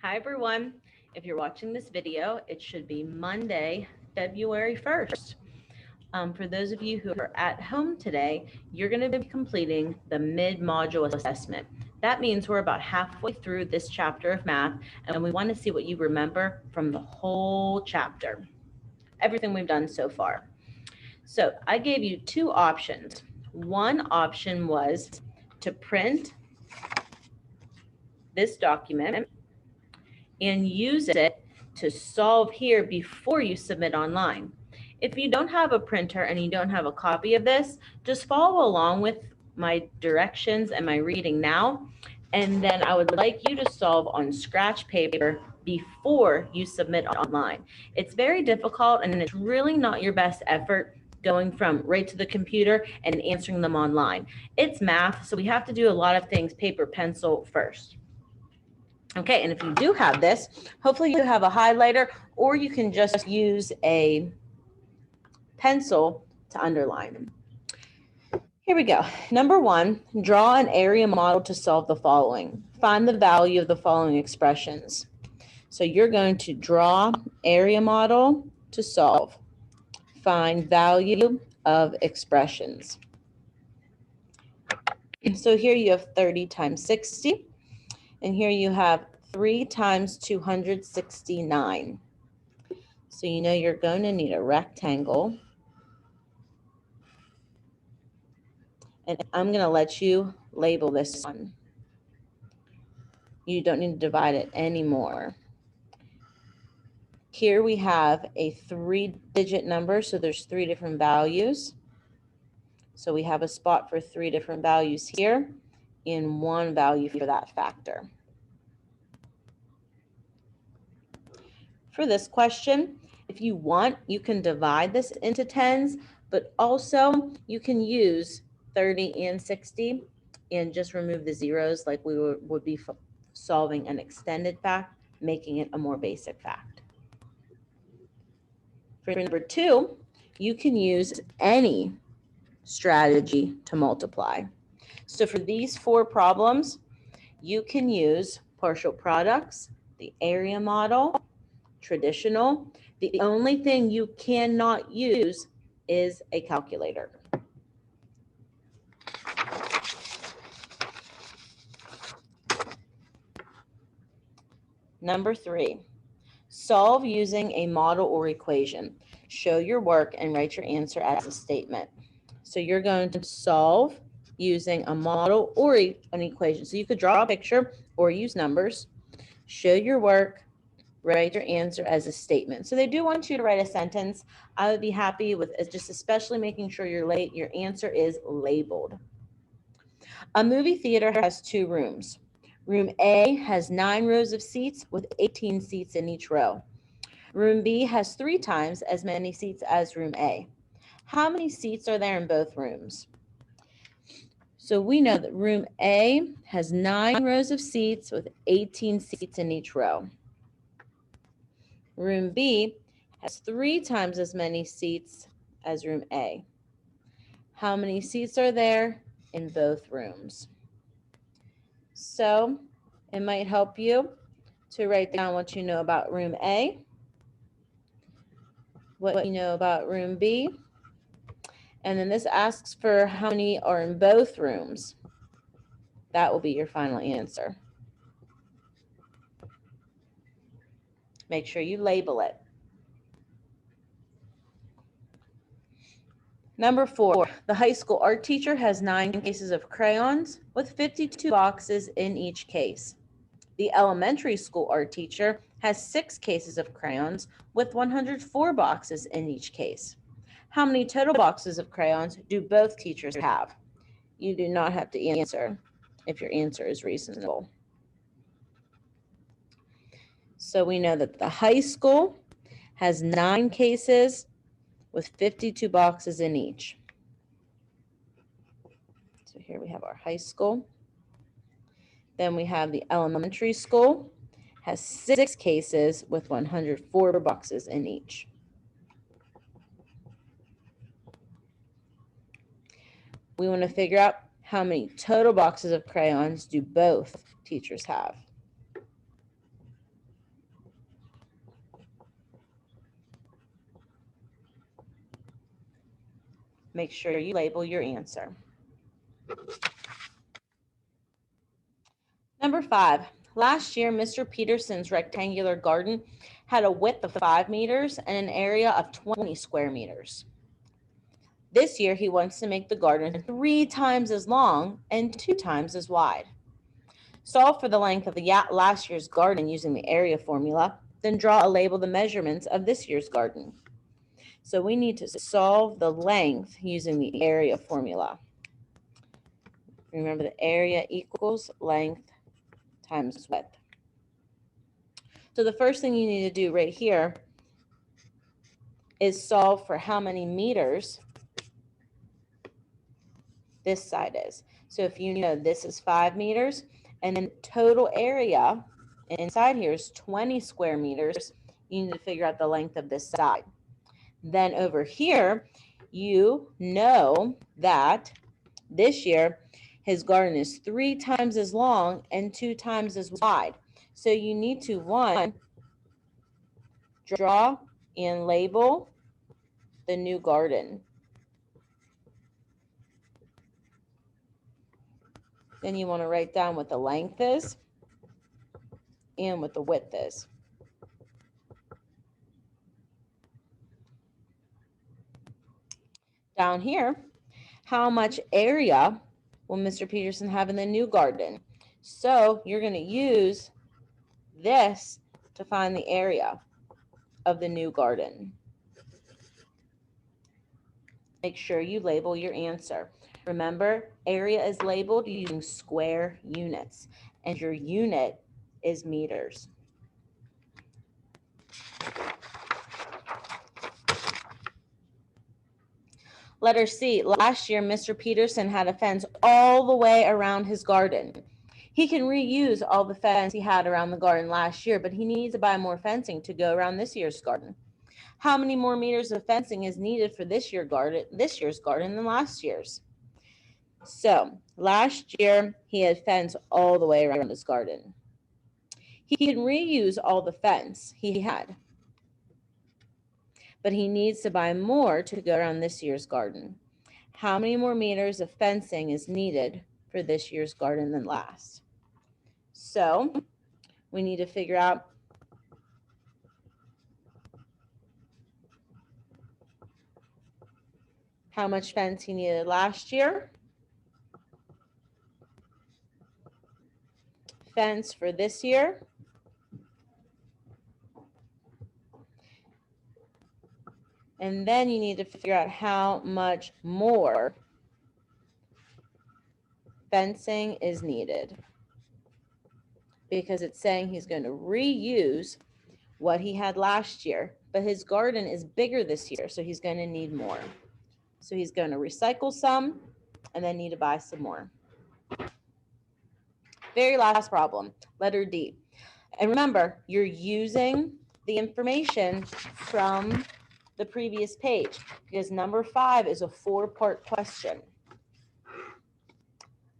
Hi everyone. If you're watching this video, it should be Monday, February 1st. For those of you who are at home today, you're going to be completing the mid-module assessment. That means we're about halfway through this chapter of math, and we want to see what you remember from the whole chapter, everything we've done so far. So I gave you two options. One option was to print this document and use it to solve here before you submit online. If you don't have a printer and you don't have a copy of this, just follow along with my directions and my reading now. And then I would like you to solve on scratch paper before you submit online. It's very difficult and it's really not your best effort going from right to the computer and answering them online. It's math, so we have to do a lot of things paper, pencil first. Okay, and if you do have this, hopefully you have a highlighter or you can just use a pencil to underline. Here we go. Number one, draw an area model to solve the following. Find the value of the following expressions. So you're going to draw area model to solve. Find value of expressions. So here you have 30 times 60, and here you have 3 times 269. So you know you're going to need a rectangle. And I'm going to let you label this one. You don't need to divide it anymore. Here we have a 3-digit number, so there's 3 different values. So we have a spot for 3 different values here and 1 value for that factor. For this question, if you want, you can divide this into tens, but also you can use 30 and 60 and just remove the zeros like we would be solving an extended fact, making it a more basic fact. For number 2, you can use any strategy to multiply. So for these 4 problems, you can use partial products, the area model, traditional. The only thing you cannot use is a calculator. Number 3, solve using a model or equation. Show your work and write your answer as a statement. So you're going to solve using a model or an equation. So you could draw a picture or use numbers. Show your work, write your answer as a statement. So they do want you to write a sentence. I would be happy with just especially making sure your answer is labeled. A movie theater has 2 rooms. Room A has 9 rows of seats with 18 seats in each row. Room B has 3 times as many seats as room A. How many seats are there in both rooms? So we know that room A has 9 rows of seats with 18 seats in each row. Room B has 3 times as many seats as room A. How many seats are there in both rooms? So it might help you to write down what you know about room A, what you know about room B, and then this asks for how many are in both rooms. That will be your final answer. Make sure you label it. Number 4, the high school art teacher has 9 cases of crayons with 52 boxes in each case. The elementary school art teacher has 6 cases of crayons with 104 boxes in each case. How many total boxes of crayons do both teachers have? You do not have to answer if your answer is reasonable. So we know that the high school has 9 cases with 52 boxes in each. So here we have our high school. Then we have the elementary school has 6 cases with 104 boxes in each. We want to figure out how many total boxes of crayons do both teachers have. Make sure you label your answer. Number 5, last year, Mr. Peterson's rectangular garden had a width of 5 meters and an area of 20 square meters. This year, he wants to make the garden 3 times as long and 2 times as wide. Solve for the length of the last year's garden using the area formula, then draw a label the measurements of this year's garden. So we need to solve the length using the area formula. Remember, the area equals length times width. So the first thing you need to do right here is solve for how many meters this side is. So if you know this is 5 meters, and then total area inside here is 20 square meters, you need to figure out the length of this side. Then over here, you know that this year his garden is 3 times as long and 2 times as wide. So you need to, 1, draw and label the new garden. Then you want to write down what the length is and what the width is. Down here, how much area will Mr. Peterson have in the new garden? So you're going to use this to find the area of the new garden. Make sure you label your answer. Remember, area is labeled using square units, and your unit is meters. Letter C, last year, Mr. Peterson had a fence all the way around his garden. He can reuse all the fence he had around the garden last year, but he needs to buy more fencing to go around this year's garden. How many more meters of fencing is needed for this year's garden than last year's? So last year, he had fence all the way around his garden. He can reuse all the fence he had, but he needs to buy more to go around this year's garden. How many more meters of fencing is needed for this year's garden than last? So we need to figure out how much fence he needed last year. Fence for this year. And then you need to figure out how much more fencing is needed, because it's saying he's going to reuse what he had last year, but his garden is bigger this year, so he's going to need more. So he's going to recycle some and then need to buy some more. Very last problem, letter D. And remember, you're using the information from the previous page, because number 5 is a 4-part question.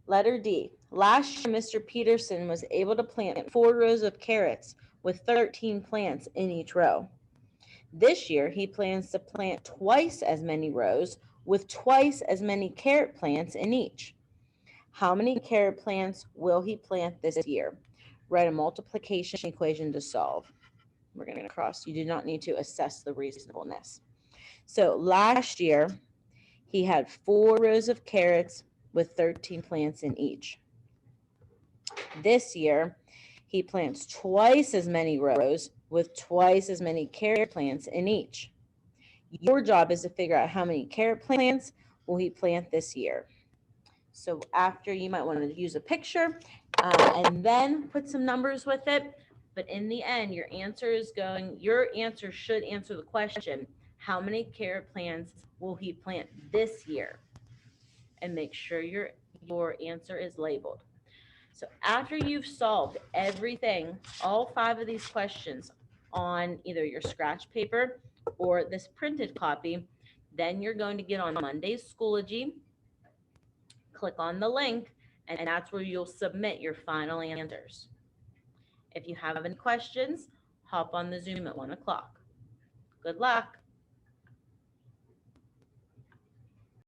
Letter D. Last year, Mr. Peterson was able to plant 4 rows of carrots with 13 plants in each row. This year, he plans to plant twice as many rows with twice as many carrot plants in each. How many carrot plants will he plant this year? Write a multiplication equation to solve. We're going to cross. You do not need to assess the reasonableness. So last year, he had 4 rows of carrots with 13 plants in each. This year, he plants twice as many rows with twice as many carrot plants in each. Your job is to figure out how many carrot plants will he plant this year. So after, you might want to use a picture and then put some numbers with it. But in the end, your answer should answer the question, how many carrot plants will he plant this year? And make sure your answer is labeled. So after you've solved everything, all 5 of these questions on either your scratch paper or this printed copy, then you're going to get on Monday's Schoology, click on the link, and that's where you'll submit your final answers. If you have any questions, hop on the Zoom at 1 o'clock. Good luck.